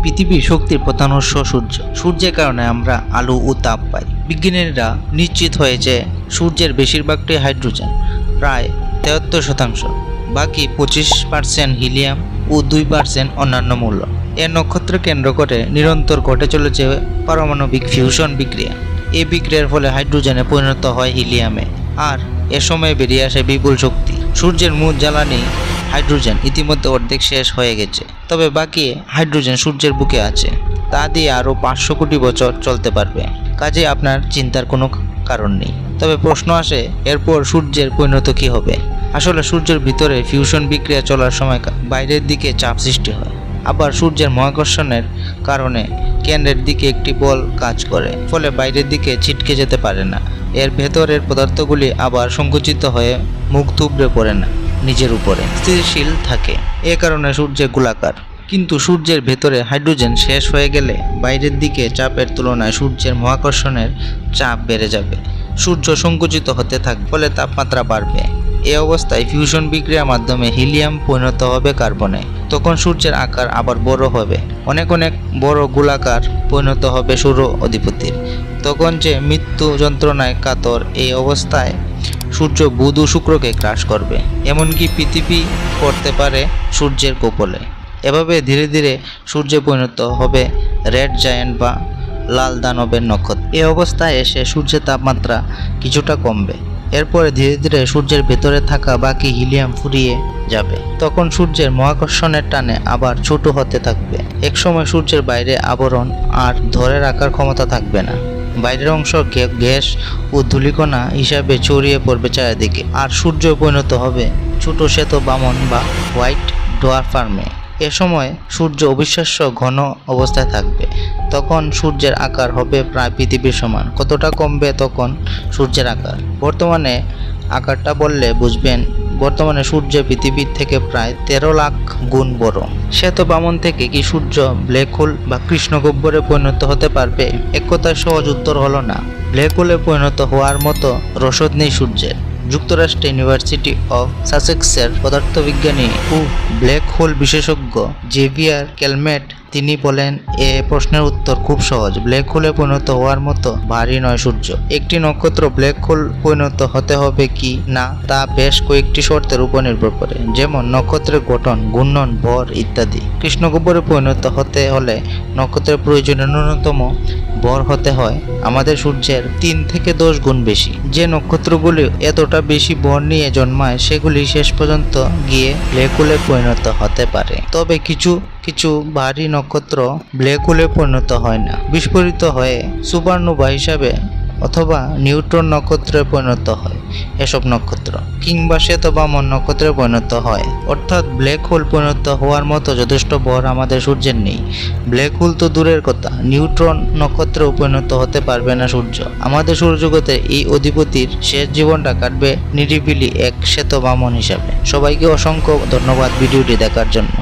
পৃথিবীর শক্তির প্রধান উৎস সূর্য। সূর্যের কারণে আমরা আলো ও তাপ পাই। বিজ্ঞানীরা নিশ্চিত হয়েছে সূর্যের বেশিরভাগটাই হাইড্রোজেন, প্রায় 73%, বাকি 25% হিলিয়াম ও 2% অন্যান্য মূল্য। এ নক্ষত্র কেন্দ্র করে নিরন্তর ঘটে চলেছে পারমাণবিক ফিউশন বিক্রিয়া। এই বিক্রিয়ার ফলে হাইড্রোজেনে পরিণত হয় হিলিয়ামে, আর এ সময় বেরিয়ে আসে বিপুল শক্তি। সূর্যের মূল জ্বালানি হাইড্রোজেন ইতিমধ্যে অর্ধেক শেষ হয়ে গেছে, তবে বাকি হাইড্রোজেন সূর্যের বুকে আছে। তা দিয়ে আরও 500 কোটি বছর চলতে পারবে। কাজে আপনার চিন্তার কোনো কারণ নেই। তবে প্রশ্ন আসে, এরপর সূর্যের পরিণত কী হবে? আসলে সূর্যের ভিতরে ফিউশন বিক্রিয়া চলার সময় বাইরের দিকে চাপ সৃষ্টি হয়। আবার সূর্যের মহাকর্ষণের কারণে কেন্দ্রের দিকে একটি বল কাজ করে, ফলে বাইরের দিকে ছিটকে যেতে পারে না। এর ভেতরের পদার্থগুলি আবার সংকুচিত হয়ে মুখ থুবড়ে পড়ে না, নিজের উপরে স্থিতিশীল থাকে। এ কারণে সূর্য গোলাকার। কিন্তু সূর্যের ভেতরে হাইড্রোজেন শেষ হয়ে গেলে বাইরের দিকে চাপের তুলনায় সূর্যের মহাকর্ষণের চাপ বেড়ে যাবে। সূর্য সংকুচিত হতে থাকবে, ফলে তাপমাত্রা বাড়বে। এই অবস্থায় ফিউশন বিক্রিয়ার মাধ্যমে হিলিয়াম পরিণত হবে কার্বনে। তখন সূর্যের আকার আবার বড় হবে, অনেক অনেক বড় গোলাকার পরিণত হবে সৌর অধিপতির। তখন যে মৃত্যু যন্ত্রণায় কাতর, এই অবস্থায় সূর্য বুধ ও শুক্রকে গ্রাস করবে, এমনকি পৃথিবী পড়তে পারে সূর্যের কপলে। এভাবে ধীরে ধীরে সূর্য পরিণত হবে রেড জায়ান্ট বা লাল দানবের নক্ষত্র। এই অবস্থায় এসে সূর্যের তাপমাত্রা কিছুটা কমবে। এরপরে ধীরে ধীরে সূর্যের ভেতরে থাকা বাকি হিলিয়াম ফুরিয়ে যাবে। তখন সূর্যের মহাকর্ষণের টানে আবার ছোট হতে থাকবে। একসময় সূর্যের বাইরে আবরণ আর ধরে রাখার ক্ষমতা থাকবে না। বাইরের অংশ গ্যাস ও ধূলিকণা হিসাবে ছড়িয়ে পড়বে চারিদিকে, আর সূর্য পরিণত হবে ছোট শ্বেত বামন বা হোয়াইট ডোয়ার্ফার্মে। এ সময় সূর্য অবিশ্বাস্য ঘন অবস্থায় থাকবে। তখন সূর্যের আকার হবে প্রায় পৃথিবীর সমান। কতটা কমবে তখন সূর্যের আকার? বর্তমানে আকারটা বললে বুঝবেন, বর্তমানে সূর্য পৃথিবীর থেকে প্রায় 13 লাখ গুণ বড়। শ্বেত বামন থেকে কি সূর্য ব্ল্যাক হোল বা কৃষ্ণগহ্বরে পরিণত হতে পারবে? এক কথায় সহজ উত্তর হলো না। ব্ল্যাক হোলে পরিণত হওয়ার মতো রসদ নেই সূর্যের। যুক্তরাষ্ট্রের ইউনিভার্সিটি অফ সাসেক্সের পদার্থবিজ্ঞানী ও ব্ল্যাক হোল বিশেষজ্ঞ জেভিয়ার ক্যালমেট তিনি বলেন, এ প্রশ্নের উত্তর খুব সহজ। ব্ল্যাক হোলে পরিণত হওয়ার মতো ভারী নয় সূর্য। একটি নক্ষত্র ব্ল্যাক হোল পরিণত হতে হবে কি না তা বেশ কয়েকটি শর্তের উপর নির্ভর করে, যেমন নক্ষত্রের গঠন, ঘূর্ণন, ভর ইত্যাদি। কৃষ্ণগহ্বরে পরিণত হতে হলে নক্ষত্রের প্রয়োজনীয় ন্যূনতম ভর হতে হয় আমাদের সূর্যের 3 থেকে 10 গুণ বেশি। যে নক্ষত্রগুলি এতটা বেশি ভর নিয়ে জন্মায় সেগুলি শেষ পর্যন্ত গিয়ে ব্ল্যাক হোলে পরিণত হতে পারে। তবে কিছু কিছু ভারী নক্ষত্র ব্ল্যাক হোলে পরিণত হয় না, বিস্ফোরিত হয়ে সুপারনোভা হিসাবে অথবা নিউট্রন নক্ষত্রে পরিণত হয় এসব নক্ষত্র, কিংবা শ্বেতবামন নক্ষত্রে পরিণত হয়। অর্থাৎ ব্ল্যাক হোল পরিণত হওয়ার মতো যথেষ্ট ভর আমাদের সূর্যের নেই। ব্ল্যাক হোল তো দূরের কথা, নিউট্রন নক্ষত্রেও পরিণত হতে পারবে না সূর্য। আমাদের সৌরজগতে এই অধিপতির শেষ জীবনটা কাটবে নিরিবিলি এক শ্বেতবামন হিসাবে। সবাইকে অসংখ্য ধন্যবাদ ভিডিওটি দেখার জন্য।